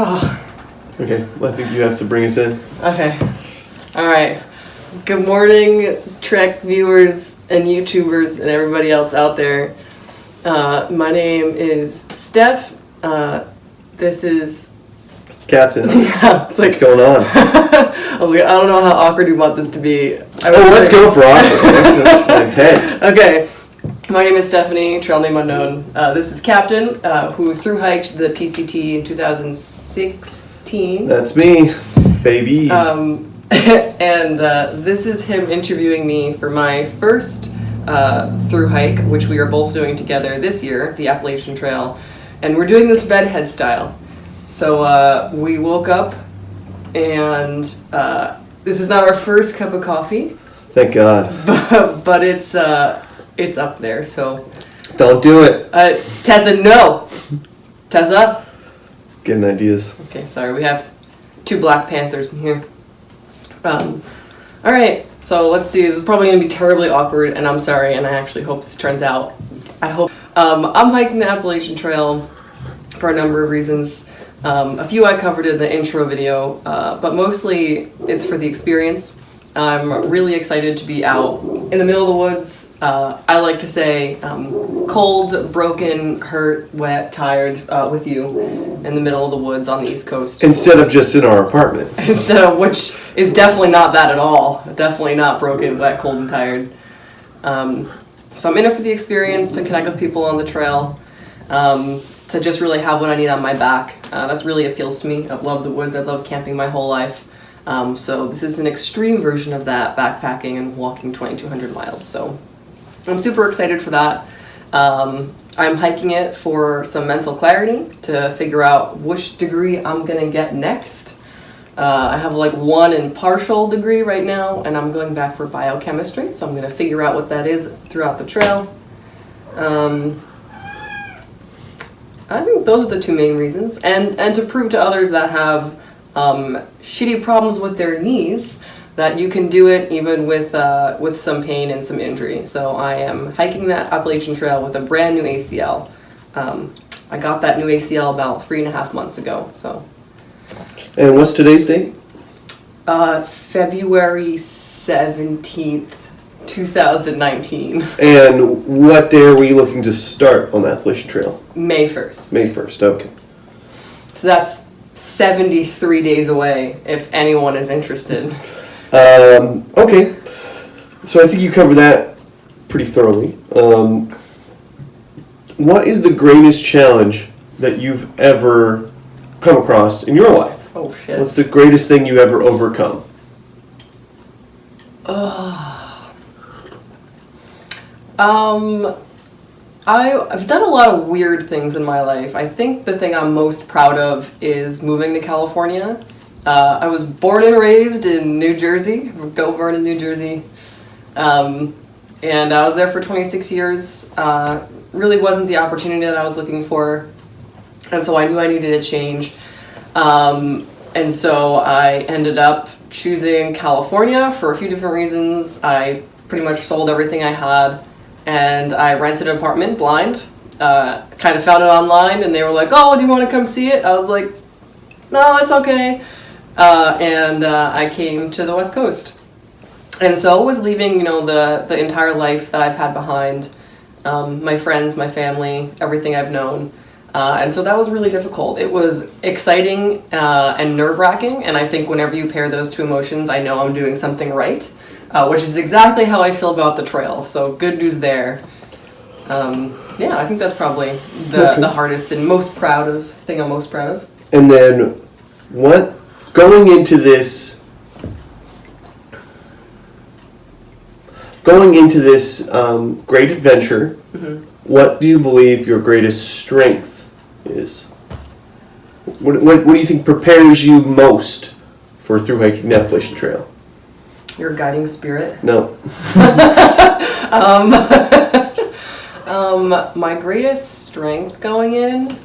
Oh. Okay, well, I think you have to bring us in. Okay. All right. Good morning, Trek viewers and YouTubers and everybody else out there. My name is Steph. This is Captain. What's going on? I was like, I don't know how awkward you want this to be. Let's go for awkward. Let's like, hey. Okay. My name is Stephanie, trail name unknown. This is Captain, who thru-hiked the PCT in 2016. That's me, baby. And this is him interviewing me for my first thru-hike, which we are both doing together this year, the Appalachian Trail. And we're doing this bedhead style. So we woke up, and this is not our first cup of coffee. Thank God. But it's up there, so... Don't do it. Tessa, no! Tessa? Getting ideas. Okay, sorry, we have two Black Panthers in here. Alright, so let's see, this is probably going to be terribly awkward, and I'm sorry, and I actually hope this turns out. I hope. I'm hiking the Appalachian Trail for a number of reasons. A few I covered in the intro video, but mostly it's for the experience. I'm really excited to be out in the middle of the woods. I like to say cold, broken, hurt, wet, tired with you in the middle of the woods on the East Coast. Instead of just in our apartment. Which is definitely not that at all. Definitely not broken, wet, cold, and tired. So I'm in it for the experience, to connect with people on the trail, to just really have what I need on my back. That's really appeals to me. I've loved the woods. I've loved camping my whole life. So this is an extreme version of that, backpacking and walking 2,200 miles. So I'm super excited for that. I'm hiking it for some mental clarity, to figure out which degree I'm going to get next. I have like 1 in partial degree right now, and I'm going back for biochemistry, so I'm going to figure out what that is throughout the trail. I think those are the two main reasons, and to prove to others that have shitty problems with their knees, that you can do it even with some pain and some injury. So I am hiking that Appalachian Trail with a brand new ACL. I got that new ACL about 3.5 months ago. So. And what's today's date? February 17th, 2019. And what day are we looking to start on the Appalachian Trail? May 1st. May 1st, okay. So that's 73 days away, if anyone is interested. Okay. So I think you covered that pretty thoroughly. What is the greatest challenge that you've ever come across in your life? Oh, shit. What's the greatest thing you ever overcome? I've done a lot of weird things in my life. I think the thing I'm most proud of is moving to California. I was born and raised in New Jersey, Go Vernon, New Jersey. And I was there for 26 years. Really wasn't the opportunity that I was looking for. And so I knew I needed a change. And so I ended up choosing California for a few different reasons. I pretty much sold everything I had, and I rented an apartment blind. Kind of found it online, and they were like, "Oh, do you want to come see it?" I was like, "No, it's okay." And I came to the West Coast. And so I was leaving, the entire life that I've had behind, my friends, my family, everything I've known. And so that was really difficult. It was exciting and nerve-wracking, and I think whenever you pair those two emotions, I know I'm doing something right, which is exactly how I feel about the trail. So good news there. Yeah, I think that's probably the hardest and most proud of thing I'm most proud of. And then going into this great adventure, mm-hmm. What do you believe your greatest strength is? What do you think prepares you most for thru-hiking the Appalachian Trail? Your guiding spirit? No. My greatest strength going in?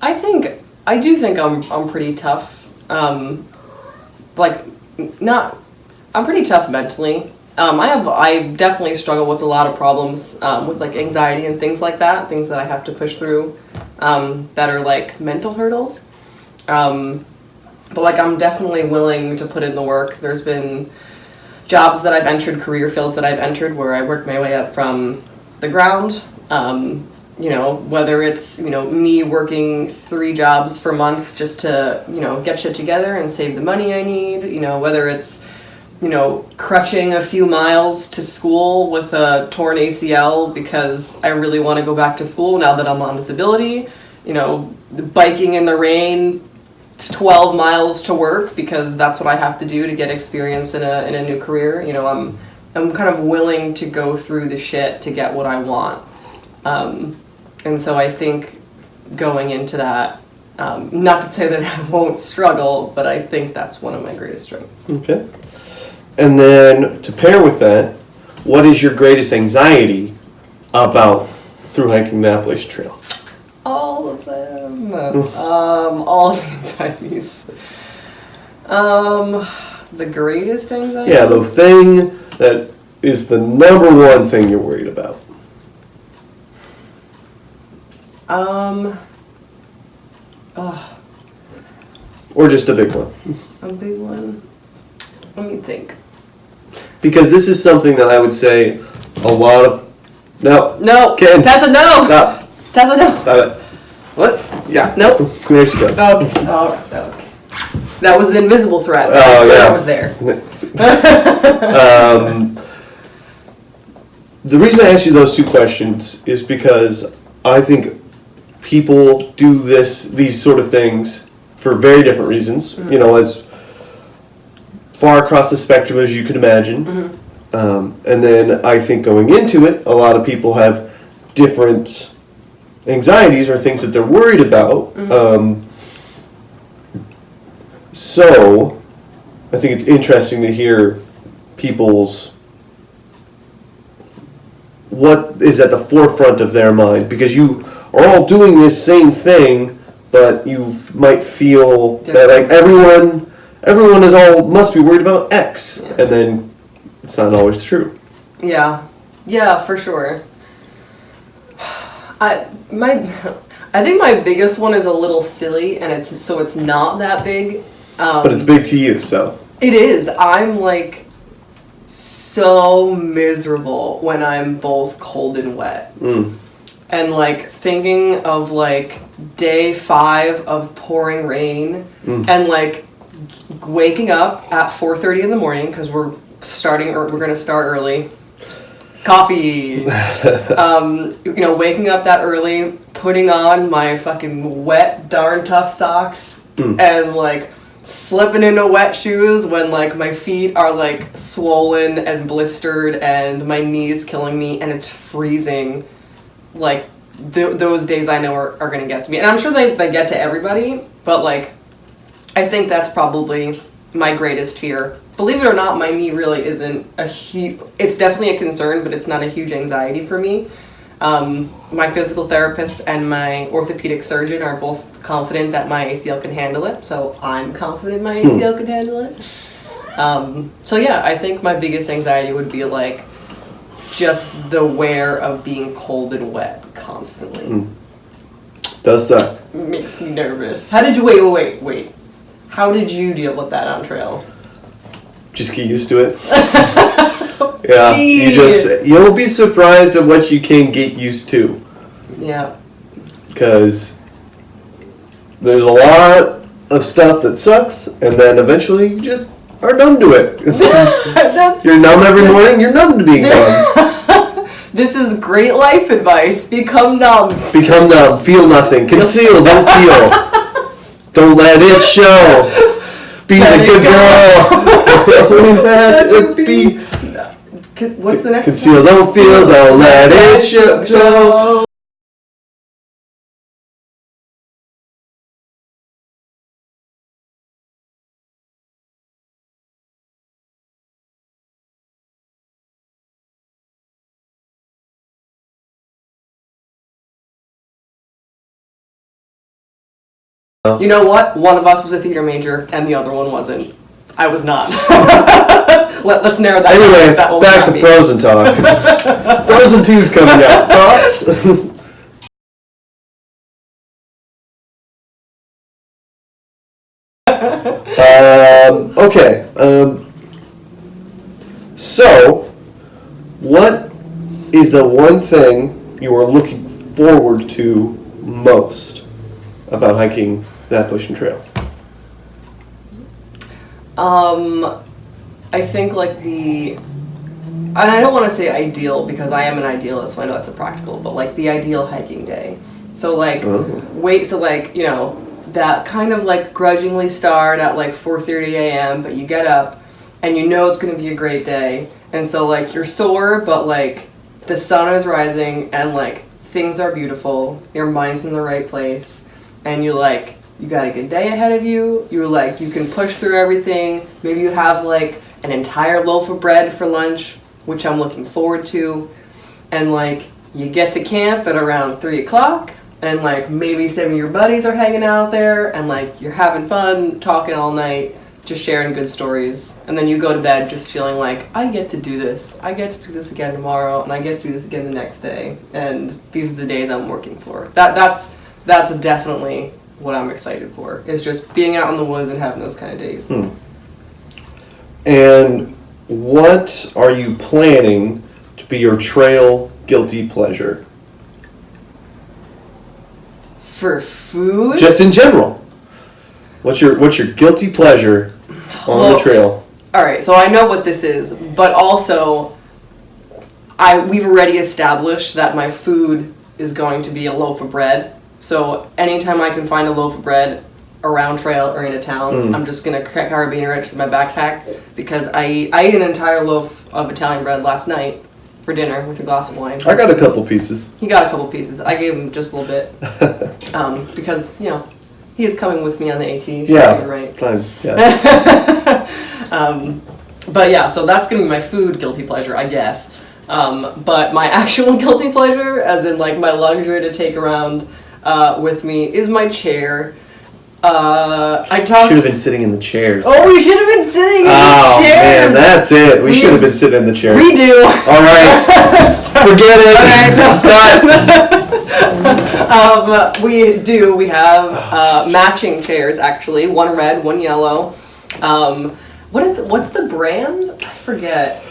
I do think I'm pretty tough. I'm pretty tough mentally. I definitely struggle with a lot of problems with like anxiety and things like that, things that I have to push through that are like mental hurdles. But like I'm definitely willing to put in the work. There's been jobs that I've entered, career fields that I've entered where I worked my way up from the ground. Whether it's, me working 3 jobs for months just to, get shit together and save the money I need, whether it's, crutching a few miles to school with a torn ACL because I really want to go back to school now that I'm on disability, biking in the rain 12 miles to work because that's what I have to do to get experience in a new career. I'm kind of willing to go through the shit to get what I want. And so I think going into that, not to say that I won't struggle, but I think that's one of my greatest strengths. Okay. And then to pair with that, what is your greatest anxiety about through hiking the Appalachian Trail? All of them. All of the anxieties. The greatest anxiety? Yeah, the thing that is the number one thing you're worried about. Or just a big one. A big one? Let me think. Because this is something that I would say a lot of... No, Ken. That's a no! Stop. That's a no! Stop it. What? Yeah. Nope. There she goes. Okay. Alright, okay. That was an invisible threat. Oh, yeah. I was there. The reason I asked you those 2 questions is because I think people do these sort of things for very different reasons. Mm-hmm. As far across the spectrum as you can imagine. Mm-hmm. And then I think going into it, a lot of people have different anxieties or things that they're worried about. Mm-hmm. So I think it's interesting to hear people's what is at the forefront of their mind, because you are all doing this same thing, but you might feel that like everyone must be worried about X, yeah. And then it's not always true. Yeah, for sure. I think my biggest one is a little silly, and it's not that big. But it's big to you, so. It is. I'm like so miserable when I'm both cold and wet. Mm. And like thinking of like day 5 of pouring rain and like waking up at 4:30 in the morning because we're going to start early. Coffee. Waking up that early, putting on my fucking wet, darn tough socks and like slipping into wet shoes when like my feet are like swollen and blistered and my knees killing me and it's freezing. Like those days I know are gonna get to me, and I'm sure they get to everybody, but like I think that's probably my greatest fear. Believe it or not, my knee really isn't it's definitely a concern, but it's not a huge anxiety for me. My physical therapist and my orthopedic surgeon are both confident that my ACL can handle it, so I'm confident my ACL can handle it. So yeah, I think my biggest anxiety would be like just the wear of being cold and wet constantly. Does suck. Makes me nervous. How did you wait? How did you deal with that on trail? Just get used to it. Yeah, you'll be surprised at what you can get used to. Yeah. Because there's a lot of stuff that sucks, and then eventually you just are numb to it. You're numb every morning, you're numb to being numb. This is great life advice. Become numb. Become numb. Feel nothing. Conceal, don't feel. Don't let it show. Be the good girl. What is that? Just be. What's the next Conceal, one? don't feel, don't let it show. You know what? One of us was a theater major and the other one wasn't. I was not. Let's narrow that Anyway, down. back to Frozen talk. Frozen 2's coming out. Thoughts? Okay. So, what is the one thing you are looking forward to most about hiking that bush and trail? I think like and I don't want to say ideal because I am an idealist, so I know that's impractical, but like the ideal hiking day. So like, that kind of like grudgingly start at like 4:30 a.m., but you get up and you know it's going to be a great day. And so like you're sore, but like the sun is rising and like things are beautiful, your mind's in the right place, and you got a good day ahead of you. You can push through everything. Maybe you have like an entire loaf of bread for lunch, which I'm looking forward to. And like you get to camp at around 3 o'clock, and like maybe some of your buddies are hanging out there, and like you're having fun, talking all night, just sharing good stories. And then you go to bed just feeling like, I get to do this. I get to do this again tomorrow, and I get to do this again the next day. And these are the days I'm working for. That's definitely what I'm excited for, is just being out in the woods and having those kind of days. And what are you planning to be your trail guilty pleasure? For food? Just in general. What's your guilty pleasure on the trail? Alright, so I know what this is, but also we've already established that my food is going to be a loaf of bread. So anytime I can find a loaf of bread around trail or in a town, I'm just going to crack carabiner it in my backpack, because I ate an entire loaf of Italian bread last night for dinner with a glass of wine. I got a couple pieces. He got a couple pieces. I gave him just a little bit. Because, he is coming with me on the AT. Yeah, right. Fine. Yeah. But yeah, so that's going to be my food guilty pleasure, I guess. But my actual guilty pleasure, as in like my luxury to take around with me, is my chair. Should have been sitting in the chairs. Oh, we should have been sitting in the chairs. Oh man, that's it. We should have been sitting in the chairs. We do. All right. Forget it. Cut. We do. We have matching chairs, actually. One red, one yellow. What's the brand? I forget.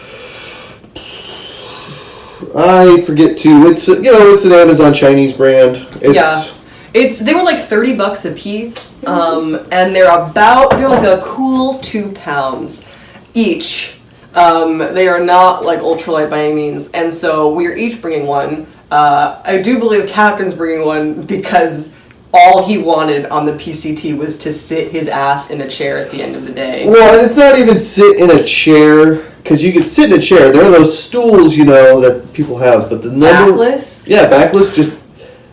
I forget too. It's an Amazon Chinese brand. They were like $30 a piece, and they're like a cool 2 pounds each. They are not like ultralight by any means, and so we're each bringing one. I do believe Captain's bringing one because all he wanted on the PCT was to sit his ass in a chair at the end of the day. Well, and it's not even sit in a chair, because you could sit in a chair. There are those stools, that people have, but the number... Backless? Yeah, backless, just...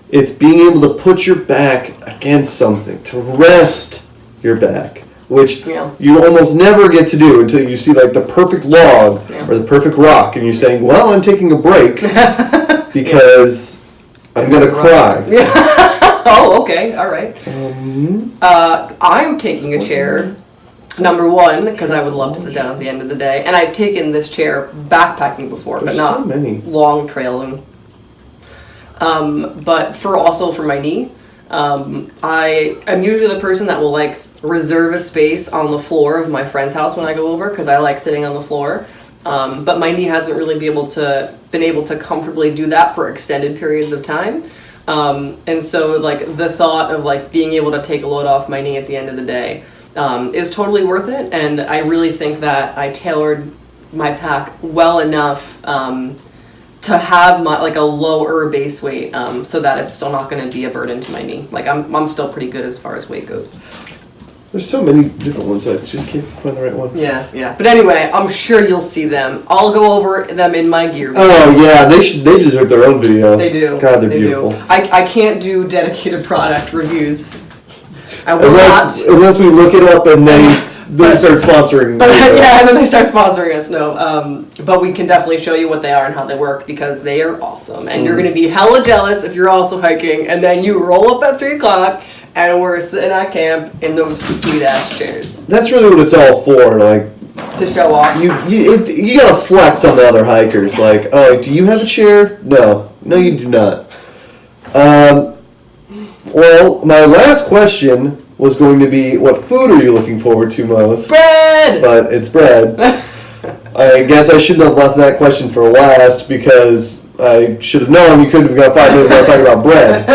It's being able to put your back against something, to rest your back, which you almost never get to do until you see like the perfect log or the perfect rock, and you're saying, well, I'm taking a break because I'm going to cry. Oh, okay, all right. I'm taking a chair, number one, because I would love to sit down at the end of the day, and I've taken this chair backpacking before, but not so many. Long trailing. But for my knee, I am usually the person that will like reserve a space on the floor of my friend's house when I go over, because I like sitting on the floor. But my knee hasn't really been able to comfortably do that for extended periods of time. And so like the thought of like being able to take a load off my knee at the end of the day is totally worth it. And I really think that I tailored my pack well enough to have a lower base weight, so that it's still not going to be a burden to my knee. Like I'm still pretty good as far as weight goes. There's so many different ones, I just can't find the right one. Yeah. But anyway, I'm sure you'll see them. I'll go over them in my gear video. Oh yeah, they deserve their own video. They do. God, they're beautiful. I can't do dedicated product reviews. I will not. Unless we look it up and they start sponsoring. But yeah, and then they start sponsoring us. No, but we can definitely show you what they are and how they work because they are awesome. And you're gonna be hella jealous if you're also hiking, and then you roll up at 3:00 and we're sitting at camp in those sweet ass chairs. That's really what it's all for, like. To show off. You gotta flex on the other hikers. Like, oh, do you have a chair? No, you do not. Well, my last question was going to be, what food are you looking forward to most? Bread! But it's bread. I guess I shouldn't have left that question for last because I should have known you couldn't have got 5 minutes without talking about bread.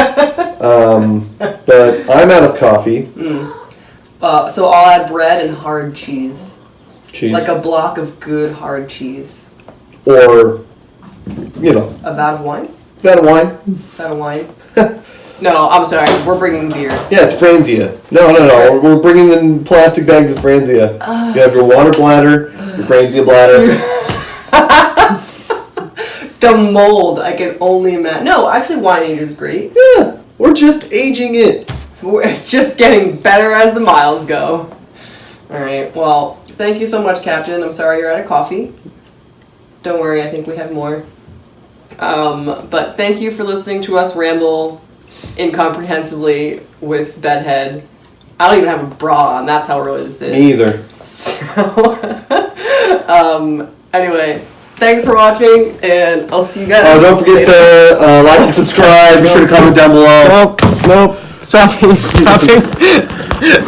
But I'm out of coffee. So I'll add bread and hard cheese. Cheese. Like a block of good hard cheese. Or, A vat of wine? Vat of wine. Vat of wine. No, I'm sorry. We're bringing beer. Yeah, it's Franzia. No. We're bringing in plastic bags of Franzia. You have your water bladder, your Franzia bladder. The mold, I can only imagine. No, actually, wine age is great. Yeah, we're just aging it. It's just getting better as the miles go. All right, well, thank you so much, Captain. I'm sorry you're out of coffee. Don't worry, I think we have more. But thank you for listening to us ramble incomprehensibly with Bedhead. I don't even have a bra on, that's how early this is. Me either. So, anyway, thanks for watching, and I'll see you guys. Oh, don't forget to like and subscribe. Be sure to comment down below. Nope. Stopping.